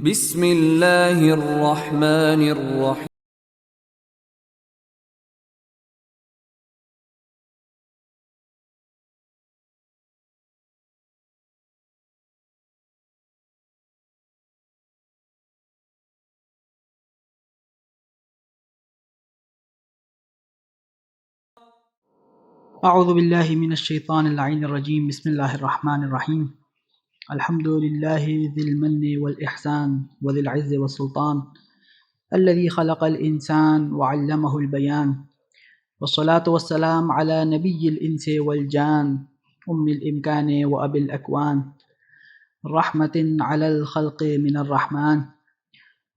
بسم اللہ الرحمن الرحیم۔ اعوذ باللہ من الشیطان اللعین الرجیم، بسم اللہ الرحمن الرحیم۔ الحمد للہ ذی المن والاحسان وذی العز والسلطان الذي خلق الانسان وعلمہ البیان، والصلاة والسلام علی نبی الانس والجان، ام الامکان واب الاکوان، رحمة علی الخلق من الرحمن،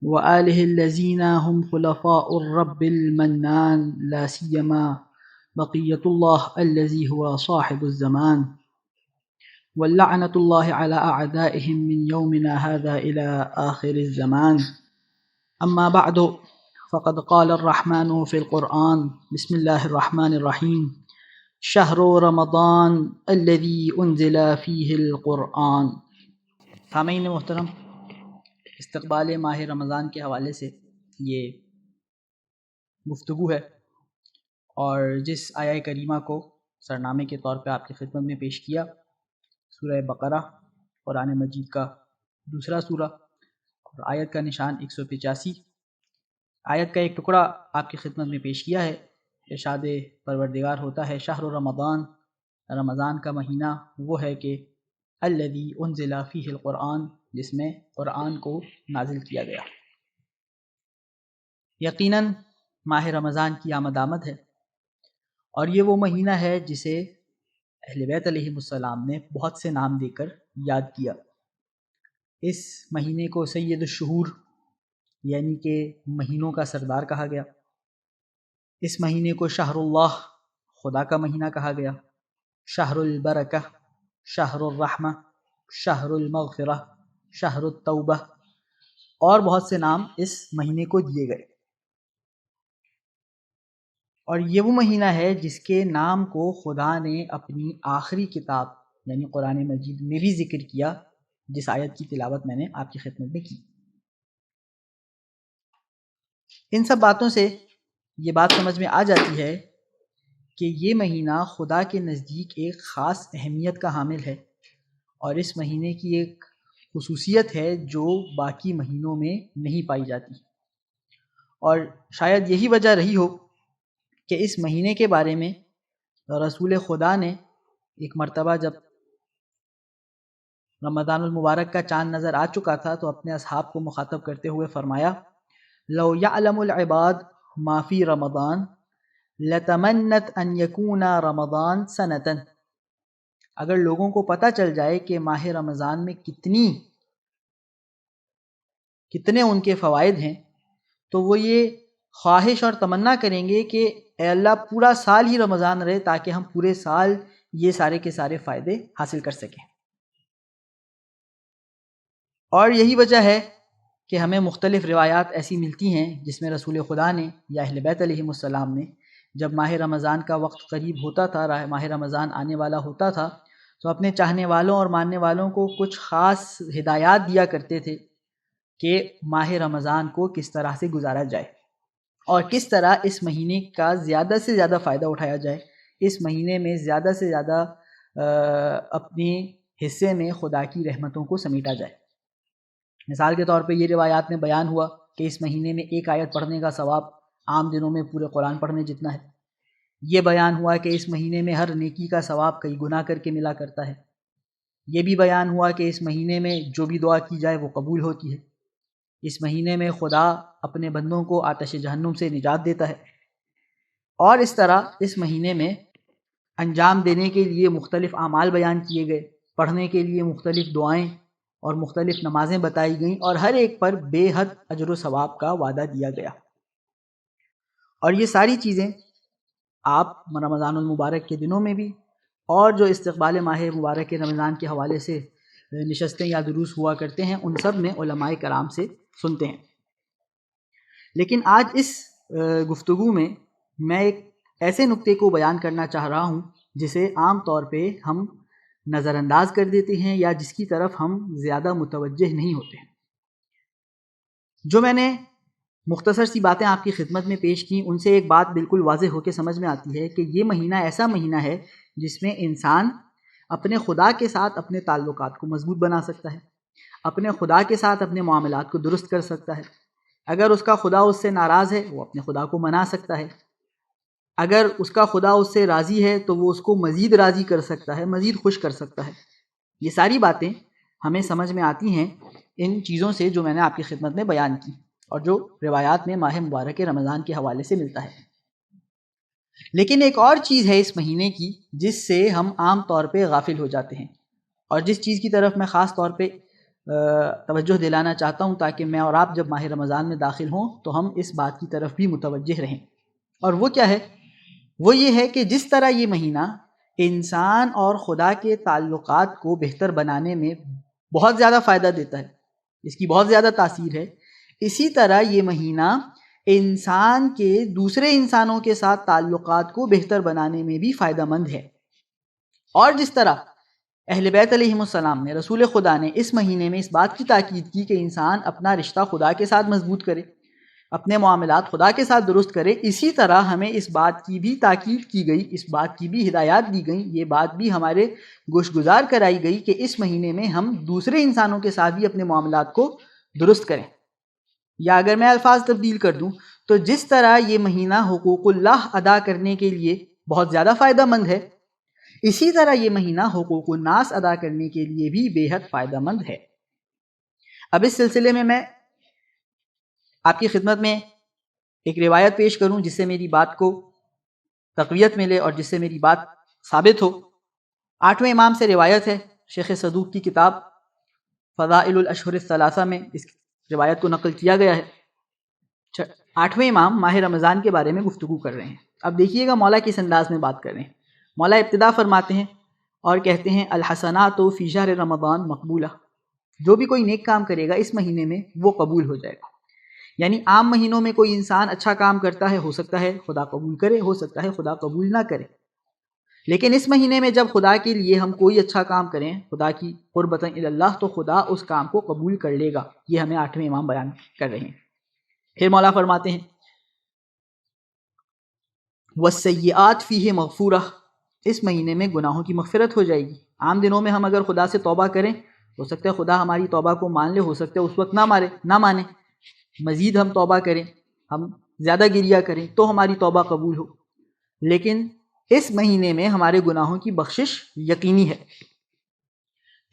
وآلہ الذین هم خلفاء الرب المنان، لا سیما بقیۃ اللہ الذی هو صاحب الزمان، واللعنۃ اللہ علی اعدائهم من یومنا هذا الى آخر الزمان۔ اما بعد فقد قال الرحمن فی القرآن، بسم اللہ الرحمن الرحیم، شہر رمضان الذی انزل فیہ القرآن۔ سامعین محترم، استقبال ماہ رمضان کے حوالے سے یہ گفتگو ہے، اور جس آیہ کریمہ کو سرنامے کے طور پہ آپ کی خدمت میں پیش کیا، سورہ بقرہ قرآن مجید کا دوسرا سورہ، اور آیت کا نشان 185۔ آیت کا ایک ٹکڑا آپ کی خدمت میں پیش کیا ہے۔ ارشاد پروردگار ہوتا ہے، شہر رمضان، رمضان کا مہینہ وہ ہے کہ الذی انزل فیہ القرآن، جس میں قرآن کو نازل کیا گیا۔ یقیناً ماہ رمضان کی آمد ہے، اور یہ وہ مہینہ ہے جسے اہل بیت علیہم السلام نے بہت سے نام دے کر یاد کیا۔ اس مہینے کو سید الشہور یعنی کہ مہینوں کا سردار کہا گیا۔ اس مہینے کو شہر اللہ، خدا کا مہینہ کہا گیا، شہر البرکہ، شہر الرحمہ، شہر المغفرہ، شہر التوبہ، اور بہت سے نام اس مہینے کو دیے گئے۔ اور یہ وہ مہینہ ہے جس کے نام کو خدا نے اپنی آخری کتاب یعنی قرآن مجید میں بھی ذکر کیا، جس آیت کی تلاوت میں نے آپ کی خدمت میں کی۔ ان سب باتوں سے یہ بات سمجھ میں آ جاتی ہے کہ یہ مہینہ خدا کے نزدیک ایک خاص اہمیت کا حامل ہے، اور اس مہینے کی ایک خصوصیت ہے جو باقی مہینوں میں نہیں پائی جاتی۔ اور شاید یہی وجہ رہی ہو کہ اس مہینے کے بارے میں رسول خدا نے ایک مرتبہ جب رمضان المبارک کا چاند نظر آ چکا تھا تو اپنے اصحاب کو مخاطب کرتے ہوئے فرمایا، لو یعلم العباد ما فی رمضان لتمنت ان یکون رمضان سنتا۔ اگر لوگوں کو پتہ چل جائے کہ ماہ رمضان میں کتنے ان کے فوائد ہیں، تو وہ یہ خواہش اور تمنا کریں گے کہ اے اللہ پورا سال ہی رمضان رہے تاکہ ہم پورے سال یہ سارے کے سارے فائدے حاصل کر سکیں۔ اور یہی وجہ ہے کہ ہمیں مختلف روایات ایسی ملتی ہیں جس میں رسول خدا نے یا اہل بیت علیہم السلام نے جب ماہ رمضان کا وقت قریب ہوتا تھا، ماہ رمضان آنے والا ہوتا تھا، تو اپنے چاہنے والوں اور ماننے والوں کو کچھ خاص ہدایات دیا کرتے تھے کہ ماہ رمضان کو کس طرح سے گزارا جائے اور کس طرح اس مہینے کا زیادہ سے زیادہ فائدہ اٹھایا جائے، اس مہینے میں زیادہ سے زیادہ اپنے حصے میں خدا کی رحمتوں کو سمیٹا جائے۔ مثال کے طور پہ یہ روایات میں بیان ہوا کہ اس مہینے میں ایک آیت پڑھنے کا ثواب عام دنوں میں پورے قرآن پڑھنے جتنا ہے۔ یہ بیان ہوا کہ اس مہینے میں ہر نیکی کا ثواب کئی گنا کر کے ملا کرتا ہے۔ یہ بھی بیان ہوا کہ اس مہینے میں جو بھی دعا کی جائے وہ قبول ہوتی ہے۔ اس مہینے میں خدا اپنے بندوں کو آتش جہنم سے نجات دیتا ہے۔ اور اس طرح اس مہینے میں انجام دینے کے لیے مختلف اعمال بیان کیے گئے، پڑھنے کے لیے مختلف دعائیں اور مختلف نمازیں بتائی گئیں، اور ہر ایک پر بے حد اجر و ثواب کا وعدہ دیا گیا۔ اور یہ ساری چیزیں آپ رمضان المبارک کے دنوں میں بھی اور جو استقبال ماہ مبارک رمضان کے حوالے سے نشستیں یا دروس ہوا کرتے ہیں، ان سب میں علماء کرام سے سنتے ہیں۔ لیکن آج اس گفتگو میں ایک ایسے نقطے کو بیان کرنا چاہ رہا ہوں جسے عام طور پہ ہم نظر انداز کر دیتے ہیں یا جس کی طرف ہم زیادہ متوجہ نہیں ہوتے ہیں۔ جو میں نے مختصر سی باتیں آپ کی خدمت میں پیش کی، ان سے ایک بات بالکل واضح ہو کے سمجھ میں آتی ہے کہ یہ مہینہ ایسا مہینہ ہے جس میں انسان اپنے خدا کے ساتھ اپنے تعلقات کو مضبوط بنا سکتا ہے، اپنے خدا کے ساتھ اپنے معاملات کو درست کر سکتا ہے۔ اگر اس کا خدا اس سے ناراض ہے وہ اپنے خدا کو منا سکتا ہے، اگر اس کا خدا اس سے راضی ہے تو وہ اس کو مزید راضی کر سکتا ہے، مزید خوش کر سکتا ہے۔ یہ ساری باتیں ہمیں سمجھ میں آتی ہیں ان چیزوں سے جو میں نے آپ کی خدمت میں بیان کی اور جو روایات میں ماہ مبارک رمضان کے حوالے سے ملتا ہے۔ لیکن ایک اور چیز ہے اس مہینے کی جس سے ہم عام طور پہ غافل ہو جاتے ہیں، اور جس چیز کی طرف میں خاص طور پہ توجہ دلانا چاہتا ہوں تاکہ میں اور آپ جب ماہ رمضان میں داخل ہوں تو ہم اس بات کی طرف بھی متوجہ رہیں۔ اور وہ کیا ہے؟ وہ یہ ہے کہ جس طرح یہ مہینہ انسان اور خدا کے تعلقات کو بہتر بنانے میں بہت زیادہ فائدہ دیتا ہے، اس کی بہت زیادہ تاثیر ہے، اسی طرح یہ مہینہ انسان کے دوسرے انسانوں کے ساتھ تعلقات کو بہتر بنانے میں بھی فائدہ مند ہے۔ اور جس طرح اہل بیت علیہم السلام نے، رسول خدا نے اس مہینے میں اس بات کی تاکید کی کہ انسان اپنا رشتہ خدا کے ساتھ مضبوط کرے، اپنے معاملات خدا کے ساتھ درست کرے، اسی طرح ہمیں اس بات کی بھی تاکید کی گئی، اس بات کی بھی ہدایات دی گئی، یہ بات بھی ہمارے گوشگزار کرائی گئی کہ اس مہینے میں ہم دوسرے انسانوں کے ساتھ بھی اپنے معاملات کو درست کریں۔ یا اگر میں الفاظ تبدیل کر دوں تو جس طرح یہ مہینہ حقوق اللہ ادا کرنے کے لیے بہت زیادہ فائدہ مند ہے، اسی طرح یہ مہینہ حقوق الناس ادا کرنے کے لیے بھی بے حد فائدہ مند ہے۔ اب اس سلسلے میں آپ کی خدمت میں ایک روایت پیش کروں جس سے میری بات کو تقویت ملے اور جس سے میری بات ثابت ہو۔ 8ویں امام سے روایت ہے، شیخ صدوق کی کتاب فضائل الاشہر الثلاثہ میں اس روایت کو نقل کیا گیا ہے۔ 8ویں امام ماہ رمضان کے بارے میں گفتگو کر رہے ہیں۔ اب دیکھیے گا مولا کس انداز میں بات کر رہے ہیں۔ مولا ابتدا فرماتے ہیں اور کہتے ہیں الحسنات فی شہر رمضان مقبولہ، جو بھی کوئی نیک کام کرے گا اس مہینے میں وہ قبول ہو جائے گا۔ یعنی عام مہینوں میں کوئی انسان اچھا کام کرتا ہے، ہو سکتا ہے خدا قبول کرے، ہو سکتا ہے خدا قبول نہ کرے، لیکن اس مہینے میں جب خدا کے لیے ہم کوئی اچھا کام کریں خدا کی قربتاً الی اللہ تو خدا اس کام کو قبول کر لے گا۔ یہ ہمیں 8ویں امام بیان کر رہے ہیں۔ پھر مولا فرماتے ہیں والسیئات فیہ مغفورہ، اس مہینے میں گناہوں کی مغفرت ہو جائے گی۔ عام دنوں میں ہم اگر خدا سے توبہ کریں، ہو سکتا ہے خدا ہماری توبہ کو مان لے، ہو سکتا ہے اس وقت نہ مانے، مزید ہم توبہ کریں، ہم زیادہ گریہ کریں تو ہماری توبہ قبول ہو، لیکن اس مہینے میں ہمارے گناہوں کی بخشش یقینی ہے۔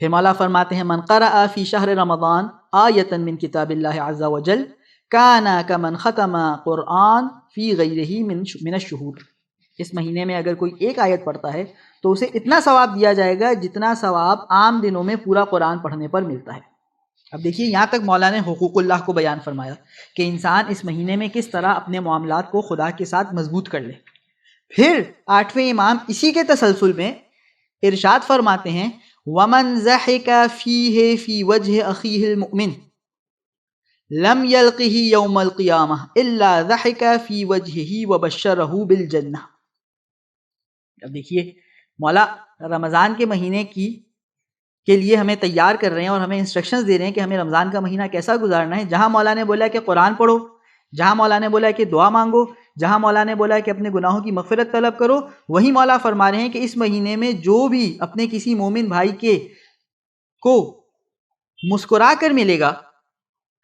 پھر مولا فرماتے ہیں من قرأ فی شہر رمضان آیۃ من کتاب اللہ عز وجل کان کمن ختم قرآن فی غیرہ من الشہور، اس مہینے میں اگر کوئی ایک آیت پڑھتا ہے تو اسے اتنا ثواب دیا جائے گا جتنا ثواب عام دنوں میں پورا قرآن پڑھنے پر ملتا ہے۔ اب دیکھیے یہاں تک مولا نے حقوق اللہ کو بیان فرمایا کہ انسان اس مہینے میں کس طرح اپنے معاملات کو خدا کے ساتھ مضبوط کر لے۔ پھر 8ویں امام اسی کے تسلسل میں ارشاد فرماتے ہیں وَمَنْ ضَحِكَ فِيهِ فِي وَجْهِ أَخِيهِ الْمُؤْمِنِ لم يلقه يوم القیامہ الا ضحك فی وجهه وبشره بالجنہ۔ اب دیکھیے مولا رمضان کے مہینے کے لیے ہمیں تیار کر رہے ہیں اور ہمیں انسٹرکشنز دے رہے ہیں کہ ہمیں رمضان کا مہینہ کیسا گزارنا ہے۔ جہاں مولا نے بولا کہ قرآن پڑھو، جہاں مولا نے بولا کہ دعا مانگو، جہاں مولا نے بولا کہ اپنے گناہوں کی مغفرت طلب کرو، وہی مولا فرما رہے ہیں کہ اس مہینے میں جو بھی اپنے کسی مومن بھائی کو مسکرا کر ملے گا،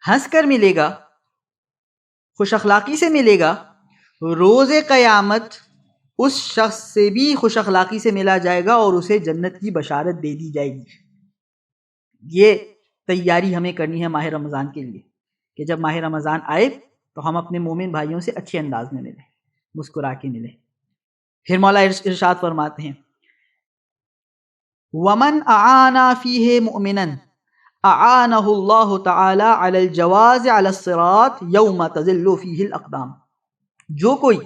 ہنس کر ملے گا، خوش اخلاقی سے ملے گا، روز قیامت اس شخص سے بھی خوش اخلاقی سے ملا جائے گا اور اسے جنت کی بشارت دے دی جائے گی۔ یہ تیاری ہمیں کرنی ہے ماہ رمضان کے لیے کہ جب ماہ رمضان آئے تو ہم اپنے مومن بھائیوں سے اچھے انداز میں ملیں، مسکرا کے ملیں۔ پھر مولا ارشاد فرماتے ہیں وَمَنْ أَعَانَ فِيهِ مُؤْمِنًا اعانہ اللہ تعالی علی الجواز علی الصراط یوم تزل فیہ الاقدام۔ جو کوئی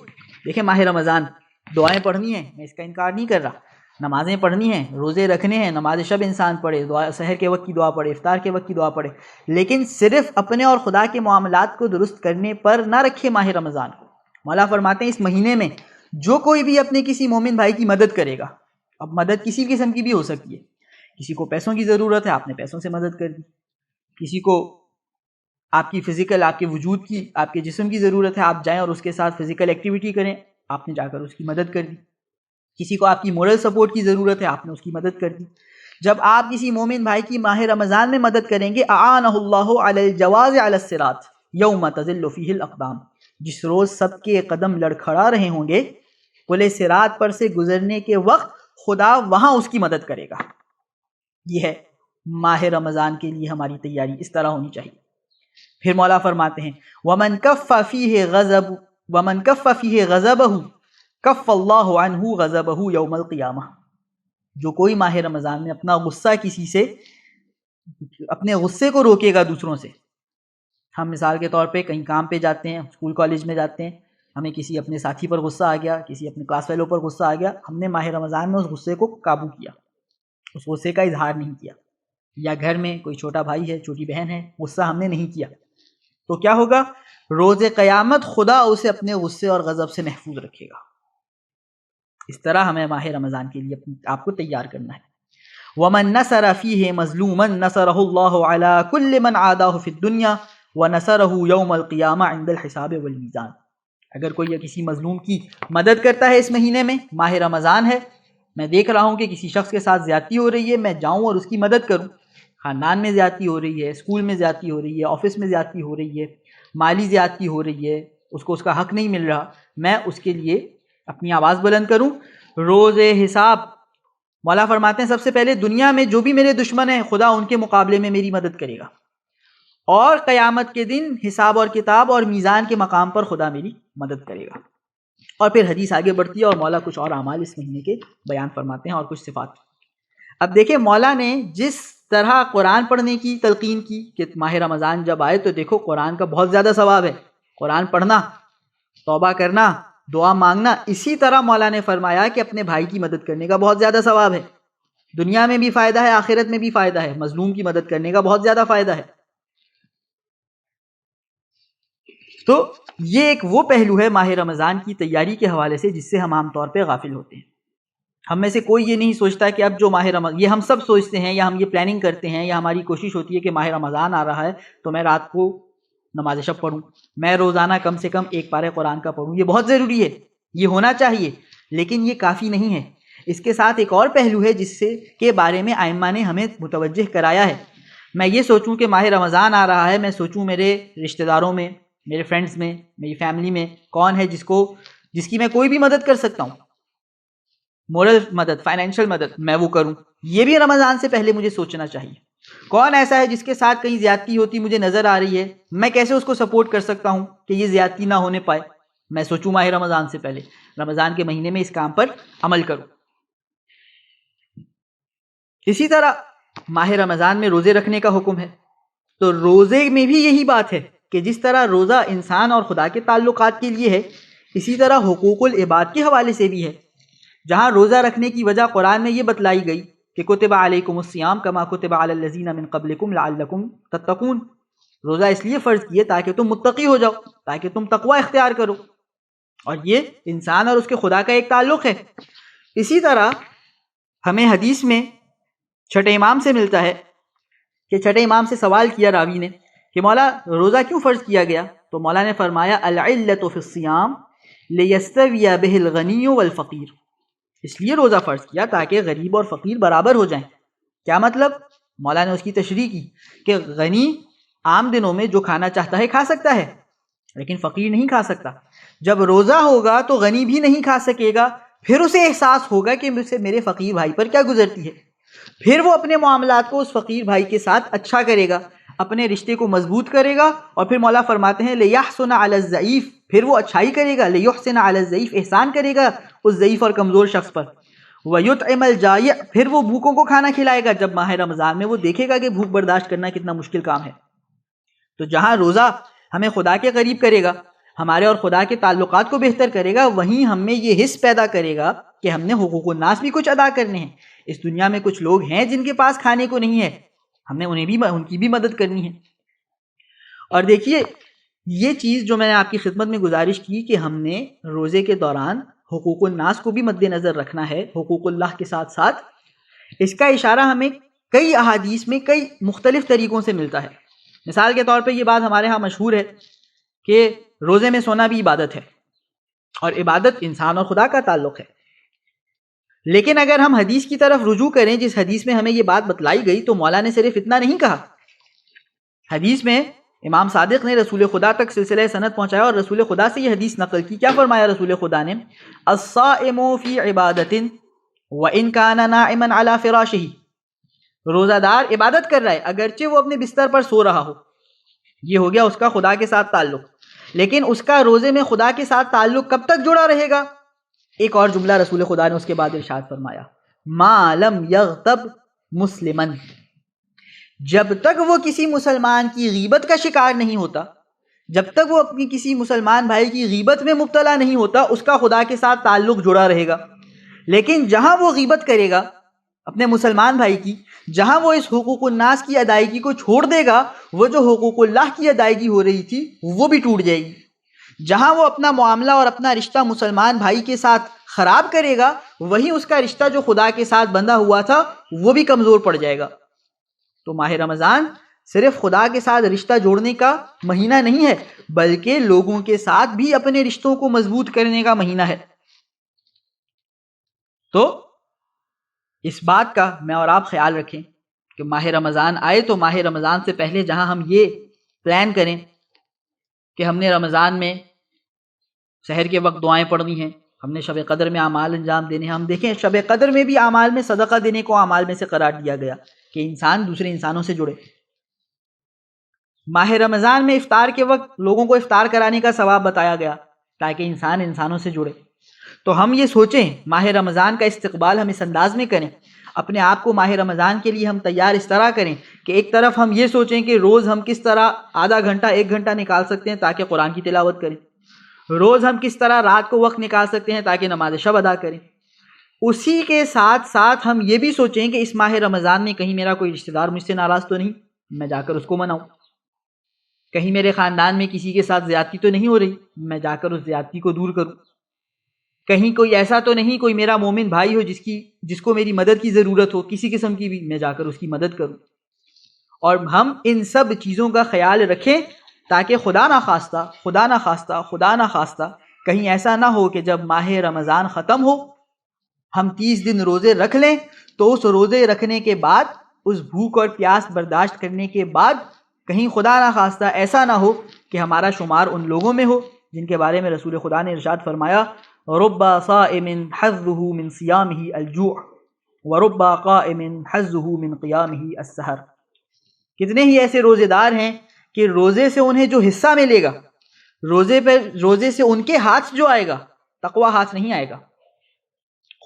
دیکھیں ماہ رمضان دعائیں پڑھنی ہیں، میں اس کا انکار نہیں کر رہا، نمازیں پڑھنی ہیں، روزے رکھنے ہیں، نماز شب انسان پڑھے، دعا سحر کے وقت کی دعا پڑھے، افطار کے وقت کی دعا پڑھے، لیکن صرف اپنے اور خدا کے معاملات کو درست کرنے پر نہ رکھے ماہ رمضان کو۔ مولا فرماتے ہیں اس مہینے میں جو کوئی بھی اپنے کسی مومن بھائی کی مدد کرے گا، اب مدد کسی قسم کی بھی ہو سکتی ہے، کسی کو پیسوں کی ضرورت ہے آپ نے پیسوں سے مدد کر دی، کسی کو آپ کی فزیکل، آپ کے وجود کی، آپ کے جسم کی ضرورت ہے، آپ جائیں اور اس کے ساتھ فزیکل ایکٹیویٹی کریں، آپ نے جا کر اس کی مدد کر دی. کسی کو آپ کی مورل سپورٹ کی ضرورت ہے، آپ نے اس کی مدد کر دی. جب آپ کسی مومن بھائی کی ماہ رمضان میں مدد کریں گے، اعانہ اللہ علی الجواز علی الصراط یوم تزل فیہ الاقدام، جس روز سب کے قدم لڑکھڑا رہے ہوں گے، پل صراط پر سے گزرنے کے وقت خدا وہاں اس کی مدد کرے گا. یہ ہے ماہ رمضان کے لیے ہماری تیاری اس طرح ہونی چاہیے. پھر مولا فرماتے ہیں وَمَنْ كَفَّ فِيهِ غَضَبَهُ كَفَّ اللَّهُ عَنْهُ غَضَبَهُ يَوْمَ الْقِيَامَةِ. جو کوئی ماہ رمضان میں اپنا غصہ کسی سے، اپنے غصے کو روکے گا دوسروں سے. ہم مثال کے طور پہ کہیں کام پہ جاتے ہیں، اسکول کالج میں جاتے ہیں، ہمیں کسی اپنے ساتھی پر غصہ آ گیا، کسی اپنے کلاس فیلو پر غصہ آ گیا، ہم نے ماہ رمضان میں اس غصے کو قابو کیا، اس غصے کا اظہار نہیں کیا. یا گھر میں کوئی چھوٹا بھائی ہے، چھوٹی بہن ہے، غصہ ہم نے نہیں کیا، تو کیا ہوگا؟ روز قیامت خدا اسے اپنے غصے اور غضب سے محفوظ رکھے گا. اس طرح ہمیں ماہ رمضان کے لیے آپ کو تیار کرنا ہے. وَمَن نَصَرَ فِيهِ مَظْلُومًا نَصَرَهُ اللَّهُ عَلَى كُلِّ مَنْ عَادَاهُ فِي الدُّنْيَا وَنَصَرَهُ يَوْمَ الْقِيَامَةِ عِنْدَ الْحِسَابِ وَالْمِيزَانِ. اگر کوئی کسی مظلوم کی مدد کرتا ہے اس مہینے میں، ماہ رمضان ہے، میں دیکھ رہا ہوں کہ کسی شخص کے ساتھ زیادتی ہو رہی ہے، میں جاؤں اور اس کی مدد کروں. خاندان میں زیادتی ہو رہی ہے، اسکول میں زیادتی ہو رہی ہے، آفس میں زیادتی ہو رہی ہے، مالی زیادتی ہو رہی ہے، اس کو اس کا حق نہیں مل رہا، میں اس کے لیے اپنی آواز بلند کروں. روز حساب مولا فرماتے ہیں سب سے پہلے دنیا میں جو بھی میرے دشمن ہیں خدا ان کے مقابلے میں میری مدد کرے گا، اور قیامت کے دن حساب اور کتاب اور میزان کے مقام پر خدا میری مدد کرے گا. اور پھر حدیث آگے بڑھتی ہے اور مولا کچھ اور اعمال اس مہینے کے بیان فرماتے ہیں اور کچھ صفات. اب دیکھیں مولا نے جس طرح قرآن پڑھنے کی تلقین کی کہ ماہ رمضان جب آئے تو دیکھو قرآن کا بہت زیادہ ثواب ہے، قرآن پڑھنا، توبہ کرنا، دعا مانگنا. اسی طرح مولا نے فرمایا کہ اپنے بھائی کی مدد کرنے کا بہت زیادہ ثواب ہے، دنیا میں بھی فائدہ ہے، آخرت میں بھی فائدہ ہے، مظلوم کی مدد کرنے کا بہت زیادہ فائدہ ہے. تو یہ ایک وہ پہلو ہے ماہ رمضان کی تیاری کے حوالے سے جس سے ہم عام طور پہ غافل ہوتے ہیں. ہم میں سے کوئی یہ نہیں سوچتا کہ اب جو ماہ رمضان، یہ ہم سب سوچتے ہیں یا ہم یہ پلاننگ کرتے ہیں یا ہماری کوشش ہوتی ہے کہ ماہ رمضان آ رہا ہے تو میں رات کو نماز شب پڑھوں، میں روزانہ کم سے کم ایک پارہ قرآن کا پڑھوں. یہ بہت ضروری ہے، یہ ہونا چاہیے، لیکن یہ کافی نہیں ہے. اس کے ساتھ ایک اور پہلو ہے جس سے کے بارے میں ائمہ نے ہمیں متوجہ کرایا ہے. میں یہ سوچوں کہ ماہ رمضان آ رہا ہے، میں سوچوں میرے رشتہ داروں میں، میرے فرینڈز میں، میری فیملی میں کون ہے جس کی میں کوئی بھی مدد کر سکتا ہوں، مورل مدد، فائنینشیل مدد، میں وہ کروں. یہ بھی رمضان سے پہلے مجھے سوچنا چاہیے. کون ایسا ہے جس کے ساتھ کہیں زیادتی ہوتی مجھے نظر آ رہی ہے، میں کیسے اس کو سپورٹ کر سکتا ہوں کہ یہ زیادتی نہ ہونے پائے. میں سوچوں ماہ رمضان سے پہلے، رمضان کے مہینے میں اس کام پر عمل کروں. اسی طرح ماہ رمضان میں روزے رکھنے کا حکم ہے. تو روزے میں بھی یہی بات ہے کہ جس طرح روزہ انسان اور خدا کے تعلقات کے لیے ہے، اسی طرح حقوق العباد کے حوالے سے بھی ہے. جہاں روزہ رکھنے کی وجہ قرآن میں یہ بتلائی گئی کہ کتب علیکم الصیام کما کتب علی الذین من قبلکم لعلکم تتقون. روزہ اس لیے فرض کیے تاکہ تم متقی ہو جاؤ، تاکہ تم تقوی اختیار کرو. اور یہ انسان اور اس کے خدا کا ایک تعلق ہے. اسی طرح ہمیں حدیث میں چھٹے امام سے ملتا ہے کہ چھٹے امام سے سوال کیا راوی نے کہ مولا روزہ کیوں فرض کیا گیا؟ تو مولا نے فرمایا العلۃ فی الصیام لیستوی بہ الغنی والفقیر. اس لیے روزہ فرض کیا تاکہ غریب اور فقیر برابر ہو جائیں. کیا مطلب؟ مولا نے اس کی تشریح کی کہ غنی عام دنوں میں جو کھانا چاہتا ہے کھا سکتا ہے، لیکن فقیر نہیں کھا سکتا. جب روزہ ہوگا تو غنی بھی نہیں کھا سکے گا، پھر اسے احساس ہوگا کہ مجھ سے میرے فقیر بھائی پر کیا گزرتی ہے. پھر وہ اپنے معاملات کو اس فقیر بھائی کے ساتھ اچھا کرے گا، اپنے رشتے کو مضبوط کرے گا. اور پھر مولا فرماتے ہیں لیحسن علی الضعیف، پھر وہ اچھائی کرے گا، لیحسن علی الضعیف، احسان کرے گا اس ضعیف اور کمزور شخص پر. ویطعم الجائع، پھر وہ بھوکوں کو کھانا کھلائے گا. جب ماہ رمضان میں وہ دیکھے گا کہ بھوک برداشت کرنا کتنا مشکل کام ہے. تو جہاں روزہ ہمیں خدا کے قریب کرے گا، ہمارے اور خدا کے تعلقات کو بہتر کرے گا، وہیں ہم میں یہ حس پیدا کرے گا کہ ہم نے حقوق الناس بھی کچھ ادا کرنے ہیں. اس دنیا میں کچھ لوگ ہیں جن کے پاس کھانے کو نہیں ہے، ہم نے ان کی بھی مدد کرنی ہے. اور دیکھیے یہ چیز جو میں نے آپ کی خدمت میں گزارش کی کہ ہم نے روزے کے دوران حقوق الناس کو بھی مد نظر رکھنا ہے حقوق اللہ کے ساتھ ساتھ، اس کا اشارہ ہمیں کئی احادیث میں کئی مختلف طریقوں سے ملتا ہے. مثال کے طور پہ یہ بات ہمارے ہاں مشہور ہے کہ روزے میں سونا بھی عبادت ہے، اور عبادت انسان اور خدا کا تعلق ہے. لیکن اگر ہم حدیث کی طرف رجوع کریں، جس حدیث میں ہمیں یہ بات بتلائی گئی، تو مولا نے صرف اتنا نہیں کہا. حدیث میں امام صادق نے رسول خدا تک سلسلہ سند پہنچایا اور رسول خدا سے یہ حدیث نقل کی. کیا فرمایا رسول خدا نے؟ الصائم فی عبادت وان کان نائما علی فراشہ. روزہ دار عبادت کر رہا ہے اگرچہ وہ اپنے بستر پر سو رہا ہو. یہ ہو گیا اس کا خدا کے ساتھ تعلق. لیکن اس کا روزے میں خدا کے ساتھ تعلق کب تک جڑا رہے گا؟ ایک اور جملہ رسول خدا نے اس کے بعد ارشاد فرمایا، ما لم یغتب مسلمن. جب تک وہ کسی مسلمان کی غیبت کا شکار نہیں ہوتا، جب تک وہ اپنی کسی مسلمان بھائی کی غیبت میں مبتلا نہیں ہوتا، اس کا خدا کے ساتھ تعلق جڑا رہے گا. لیکن جہاں وہ غیبت کرے گا اپنے مسلمان بھائی کی، جہاں وہ اس حقوق الناس کی ادائیگی کو چھوڑ دے گا، وہ جو حقوق اللہ کی ادائیگی ہو رہی تھی وہ بھی ٹوٹ جائے گی. جہاں وہ اپنا معاملہ اور اپنا رشتہ مسلمان بھائی کے ساتھ خراب کرے گا، وہیں اس کا رشتہ جو خدا کے ساتھ بندھا ہوا تھا وہ بھی کمزور پڑ جائے گا. تو ماہ رمضان صرف خدا کے ساتھ رشتہ جوڑنے کا مہینہ نہیں ہے، بلکہ لوگوں کے ساتھ بھی اپنے رشتوں کو مضبوط کرنے کا مہینہ ہے. تو اس بات کا میں اور آپ خیال رکھیں کہ ماہ رمضان آئے تو ماہ رمضان سے پہلے جہاں ہم یہ پلان کریں کہ ہم نے رمضان میں سحر کے وقت دعائیں پڑھنی ہیں، ہم نے شب قدر میں اعمال انجام دینے ہیں. ہم دیکھیں شب قدر میں بھی اعمال میں صدقہ دینے کو اعمال میں سے قرار دیا گیا کہ انسان دوسرے انسانوں سے جڑے. ماہ رمضان میں افطار کے وقت لوگوں کو افطار کرانے کا ثواب بتایا گیا تاکہ انسان انسانوں سے جڑے. تو ہم یہ سوچیں ماہ رمضان کا استقبال ہم اس انداز میں کریں، اپنے آپ کو ماہ رمضان کے لیے ہم تیار اس طرح کریں کہ ایک طرف ہم یہ سوچیں کہ روز ہم کس طرح آدھا گھنٹہ 1 گھنٹہ نکال سکتے ہیں تاکہ قرآن کی تلاوت کریں، روز ہم کس طرح رات کو وقت نکال سکتے ہیں تاکہ نماز شب ادا کریں. اسی کے ساتھ ساتھ ہم یہ بھی سوچیں کہ اس ماہ رمضان میں کہیں میرا کوئی رشتہ دار مجھ سے ناراض تو نہیں، میں جا کر اس کو مناؤں. کہیں میرے خاندان میں کسی کے ساتھ زیادتی تو نہیں ہو رہی، میں جا کر اس زیادتی کو دور کروں. کہیں کوئی ایسا تو نہیں کوئی میرا مومن بھائی ہو جس کو میری مدد کی ضرورت ہو کسی قسم کی بھی، میں جا کر اس کی مدد کروں. اور ہم ان سب چیزوں کا خیال رکھیں تاکہ خدا نہ خواستہ کہیں ایسا نہ ہو کہ جب ماہ رمضان ختم ہو ہم 30 دن روزے رکھ لیں، تو اس روزے رکھنے کے بعد، اس بھوک اور پیاس برداشت کرنے کے بعد، کہیں خدا نہ خواستہ ایسا نہ ہو کہ ہمارا شمار ان لوگوں میں ہو جن کے بارے میں رسول خدا نے ارشاد فرمایا، رب صائم حظه من صيامه الجوع ورب قائم حظه من قيامه السحر. کتنے ہی ایسے روزے دار ہیں کہ روزے سے انہیں جو حصہ ملے گا، روزے سے ان کے ہاتھ جو آئے گا، تقوی ہاتھ نہیں آئے گا،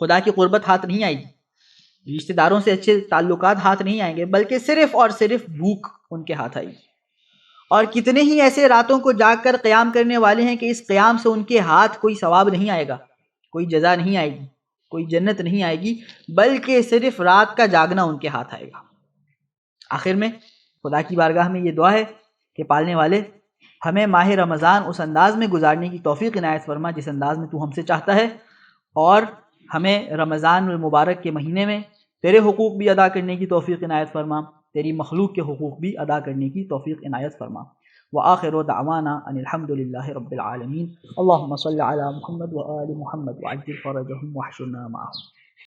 خدا کی قربت ہاتھ نہیں آئے گی، رشتہ داروں سے اچھے تعلقات ہاتھ نہیں آئیں گے، بلکہ صرف اور صرف بھوک ان کے ہاتھ آئے گی. اور کتنے ہی ایسے راتوں کو جاگ کر قیام کرنے والے ہیں کہ اس قیام سے ان کے ہاتھ کوئی ثواب نہیں آئے گا، کوئی جزا نہیں آئے گی، کوئی جنت نہیں آئے گی، بلکہ صرف رات کا جاگنا ان کے ہاتھ آئے گا. آخر میں خدا کی بارگاہ میں یہ دعا ہے کہ پالنے والے ہمیں ماہ رمضان اس انداز میں گزارنے کی توفیق عنایت فرما جس انداز میں تو ہم سے چاہتا ہے، اور ہمیں رمضان المبارک کے مہینے میں تیرے حقوق بھی ادا کرنے کی توفیق عنایت فرما، تیری مخلوق کے حقوق بھی ادا کرنے کی توفیق عنایت فرما. وآخر دعوانا ان الحمد للہ رب العالمین. اللہم صل علی محمد وآل محمد وعجل فرجہم واحشرنا معہم.